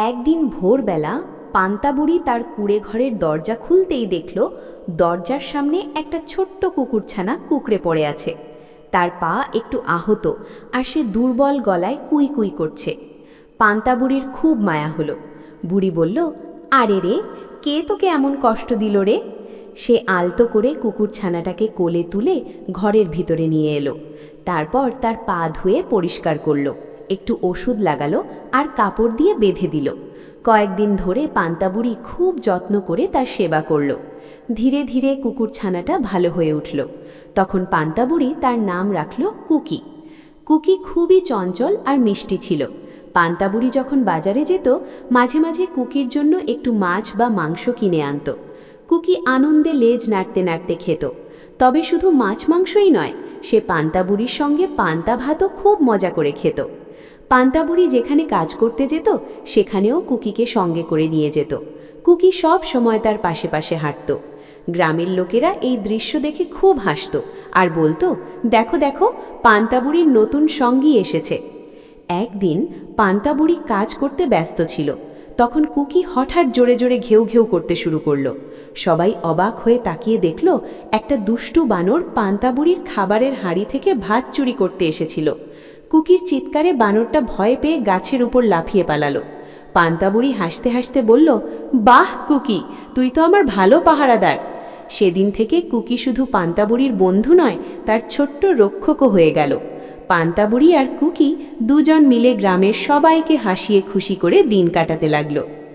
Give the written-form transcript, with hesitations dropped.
একদিন ভোরবেলা পান্তাবুড়ি তার কুঁড়ে ঘরের দরজা খুলতেই দেখল দরজার সামনে একটা ছোট্ট কুকুরছানা কুঁকড়ে পড়ে আছে। তার পা একটু আহত আর সে দুর্বল গলায় কুই কুই করছে। পান্তাবুড়ির খুব মায়া হলো। বুড়ি বলল, আরে রে, কে তোকে এমন কষ্ট দিল রে? সে আলতো করে কুকুরছানাটাকে কোলে তুলে ঘরের ভিতরে নিয়ে এলো। তারপর তার পা ধুয়ে পরিষ্কার করলো, একটু ওষুধ লাগালো আর কাপড় দিয়ে বেঁধে দিল। কয়েকদিন ধরে পান্তাবুড়ি খুব যত্ন করে তার সেবা করল। ধীরে ধীরে কুকুরছানাটা ভালো হয়ে উঠল। তখন পান্তাবুড়ি তার নাম রাখল কুকি। কুকি খুবই চঞ্চল আর মিষ্টি ছিল। পান্তাবুড়ি যখন বাজারে যেত, মাঝে মাঝে কুকির জন্য একটু মাছ বা মাংস কিনে আনত। কুকি আনন্দে লেজ নাড়তে নাড়তে খেত। তবে শুধু মাছ মাংসই নয়, সে পান্তাবুড়ির সঙ্গে পান্তা ভাতও খুব মজা করে খেত। পান্তাবুড়ি যেখানে কাজ করতে যেত, সেখানেও কুকিকে সঙ্গে করে নিয়ে যেত। কুকি সব সময় তার পাশে পাশে হাঁটত। গ্রামের লোকেরা এই দৃশ্য দেখে খুব হাসত আর বলতো, দেখো দেখো, পান্তাবুড়ির নতুন সঙ্গী এসেছে। একদিন পান্তাবুড়ি কাজ করতে ব্যস্ত ছিল। তখন কুকি হঠাৎ জোরে জোরে ঘেউ ঘেউ করতে শুরু করলো। সবাই অবাক হয়ে তাকিয়ে দেখল, একটা দুষ্টু বানর পান্তাবুড়ির খাবারের হাঁড়ি থেকে ভাত চুরি করতে এসেছিল। কুকির চিৎকারে বানরটা ভয় পেয়ে গাছের উপর লাফিয়ে পালালো। পান্তাবুড়ি হাসতে হাসতে বলল, বাহ কুকি, তুই তো আমার ভালো পাহারাদার। সেদিন থেকে কুকি শুধু পান্তাবুড়ির বন্ধু নয়, তার ছোট্ট রক্ষকও হয়ে গেল। পান্তাবুড়ি আর কুকি দুজন মিলে গ্রামের সবাইকে হাসিয়ে খুশি করে দিন কাটাতে লাগলো।